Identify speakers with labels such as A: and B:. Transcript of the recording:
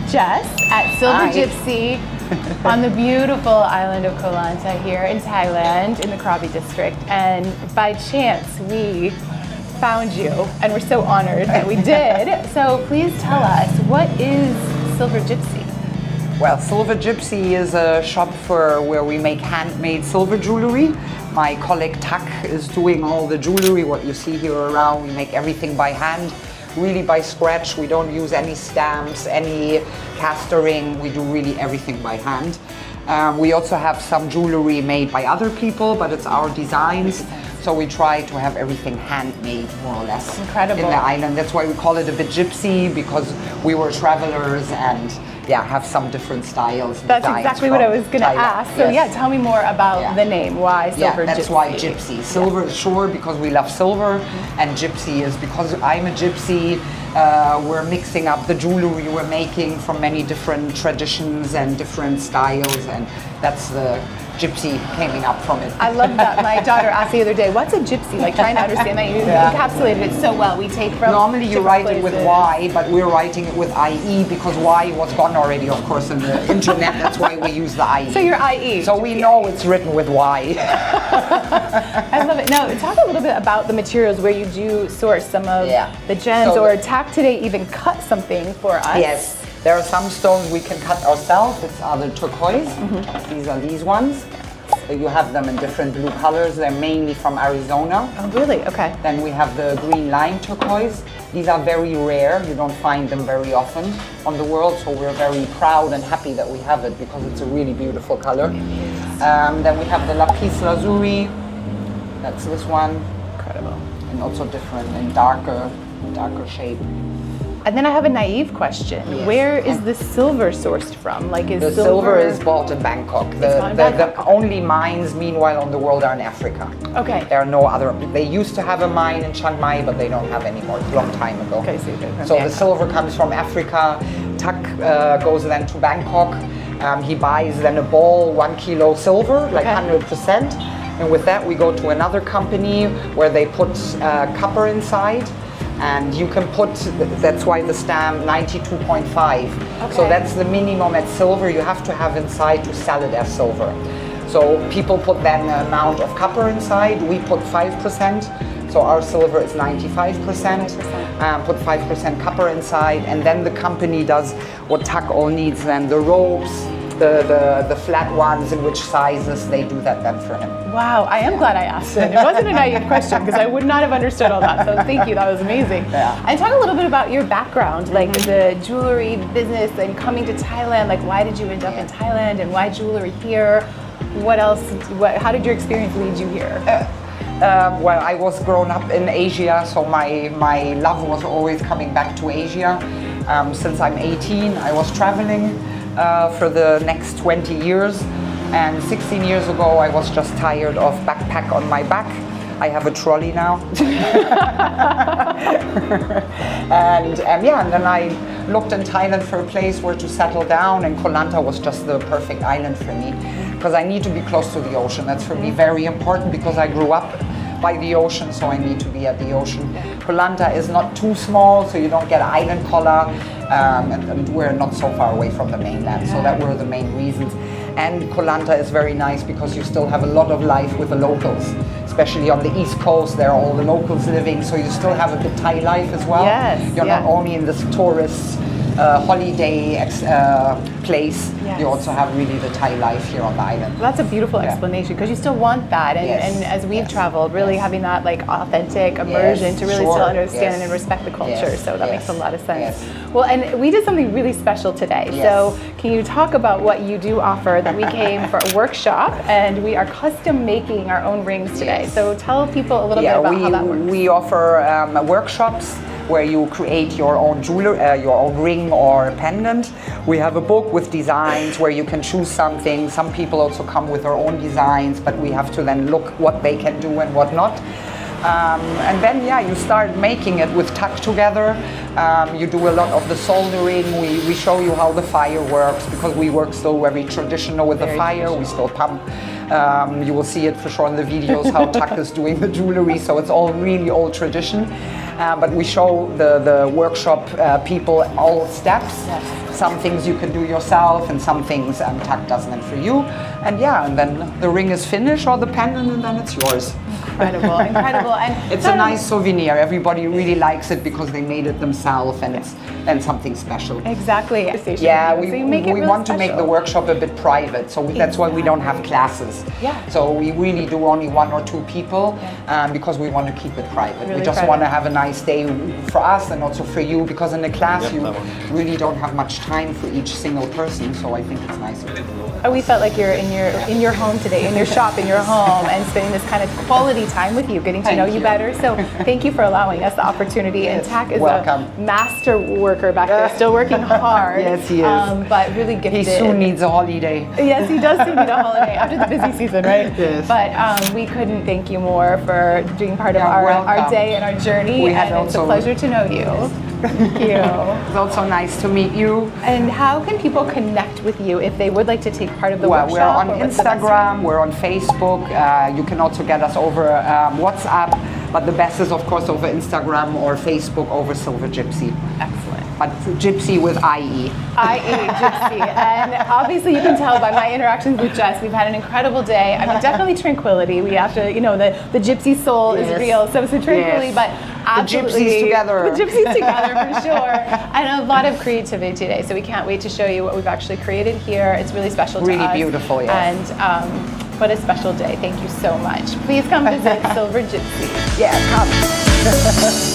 A: Jess at Silver
B: Hi.
A: Gypsy on the beautiful island of Koh Lanta here in Thailand in the Krabi district. And by chance, we found you and we're so honored that we did. So please tell us, what is Silver Gypsy?
B: Well, Silver Gypsy is a shop where we make handmade silver jewelry. My colleague Tak is doing all the jewelry, what you see here around. We make everything by hand, really by scratch. We don't use any stamps, any castering. We do really everything by hand. We also have some jewelry made by other people, but it's our designs. So we try to have everything handmade, more or less.
A: Incredible.
B: In the island. That's why we call it a bit gypsy, because we were travelers and have some different styles.
A: That's exactly what I was going to ask. So tell me more about the name. Why Silver Gypsy?
B: That's why Gypsy. Silver is sure because we love silver, and Gypsy is because I'm a gypsy. We're mixing up the jewelry we're making from many different traditions and different styles, and that's the gypsy coming up from it.
A: I love that. My daughter asked the other day, what's a gypsy? Like, trying to understand that. You encapsulated it so well. We take from
B: normally you write it with Y, but we're writing it with IE because Y was gone already, of course, in the internet. That's why we use the IE.
A: So you're IE.
B: So we know it's written with Y.
A: I love it. Now, talk a little bit about the materials where you do source some of the gems, or Tak today even cut something for us.
B: Yes. There are some stones we can cut ourselves. It's other turquoise. These are these ones. You have them in different blue colors. They're mainly from Arizona.
A: Oh, really? Okay.
B: Then we have the green lime turquoise. These are very rare. You don't find them very often on the world, so we're very proud and happy that we have it because it's a really beautiful color. Then we have the lapis lazuli. That's this one.
A: Incredible.
B: And also different and darker shape.
A: And then I have a naive question.
B: Yes.
A: Where is the silver sourced from? Like, is
B: the silver is bought in Bangkok. The only mines, meanwhile, on the world are in Africa.
A: Okay.
B: There are no other. They used to have a mine in Chiang Mai, but they don't have anymore. It's a long time ago.
A: Okay,
B: so the silver comes from Africa. Tak goes then to Bangkok. He buys then a ball, 1 kilo silver, like 100%. And with that, we go to another company where they put copper inside. And you can put, that's why the stamp 92.5. So that's the minimum at silver you have to have inside to sell it as silver. So people put then an amount of copper inside, we put 5%. So our silver is 95%, put 5% copper inside, and then the company does what Tak all needs then, the ropes, the flat ones, in which sizes they do that then for him.
A: Wow, I am glad I asked it. It wasn't a naive question because I would not have understood all that. So thank you, that was amazing. And talk a little bit about your background, like the jewelry business and coming to Thailand. Like, why did you end up in Thailand and why jewelry here? What else? How did your experience lead you here?
B: Well, I was grown up in Asia, so my love was always coming back to Asia. Since I'm 18, I was traveling for the next 20 years. And 16 years ago, I was just tired of backpack on my back. I have a trolley now. and then I looked in Thailand for a place where to settle down, and Koh Lanta was just the perfect island for me. Because I need to be close to the ocean. That's for me very important because I grew up by the ocean, so I need to be at the ocean. Koh Lanta is not too small, so you don't get island color, and we're not so far away from the mainland, so that were the main reasons. And Koh Lanta is very nice because you still have a lot of life with the locals, especially on the East Coast. There are all the locals living, so you still have a bit Thai life as well. You're not only in this tourist holiday place, you also have really the Thai life here on the island.
A: Well, that's a beautiful explanation because you still want that, and as we've traveled, really having that like authentic immersion to really still understand and respect the culture. So that makes a lot of sense. Well, and we did something really special today. So can you talk about what you do offer? That we came for a workshop, and we are custom making our own rings today. So tell people a little bit about how that works.
B: We offer workshops where you create your own jewelry, your own ring or pendant. We have a book with designs where you can choose something. Some people also come with their own designs, but we have to then look what they can do and what not. And then you start making it with Tak together. You do a lot of the soldering. We show you how the fire works because we work still very traditional with the fire. We still pump. You will see it for sure in the videos how Tak is doing the jewelry. So it's all really old tradition. But we show the workshop people all steps. Some things you can do yourself, and some things Tak does them for you. And yeah, and then the ring is finished, or the pendant, and then it's yours.
A: Incredible, incredible. And
B: it's a nice souvenir. Everybody really likes it because they made it themselves, and it's then something special.
A: Exactly.
B: Yeah,
A: so
B: we
A: really
B: want to make the workshop a bit private, so that's why we don't have classes.
A: Yeah.
B: So we really do only 1 or 2 people, because we want to keep it private.
A: Really
B: we just want to have a nice day for us and also for you, because in the class you really don't have much time for each single person. So I think it's nicer.
A: We felt like you're in your home today, in your shop, in your home, and spending this kind of quality time with you, getting to know you better. So thank you for allowing us the opportunity. And Tak is a master worker back there, still working hard.
B: Yes, he is.
A: But really gifted.
B: He soon needs a holiday.
A: Yes, he does soon need a holiday after the busy season, right?
B: Yes.
A: But we couldn't thank you more for being part of our day and our journey. And it's a pleasure to know you. Thank you.
B: It's also nice to meet you.
A: And how can people connect with you if they would like to take part of the workshop?
B: We're on Instagram, we're on Facebook. You can also get us over WhatsApp, but the best is of course over Instagram or Facebook over Silver Gypsy.
A: Excellent.
B: But Gypsy with IE.
A: Gypsy. And obviously you can tell by my interactions with Jess, we've had an incredible day. I mean, definitely tranquility. We have to, the Gypsy soul is real, so tranquility, but absolutely.
B: The Gypsies together.
A: The Gypsies together for sure. And a lot of creativity today, so we can't wait to show you what we've actually created here. It's really special to us.
B: Really beautiful, yes.
A: And what a special day. Thank you so much. Please come visit Silver Gypsy.
B: Yeah, come.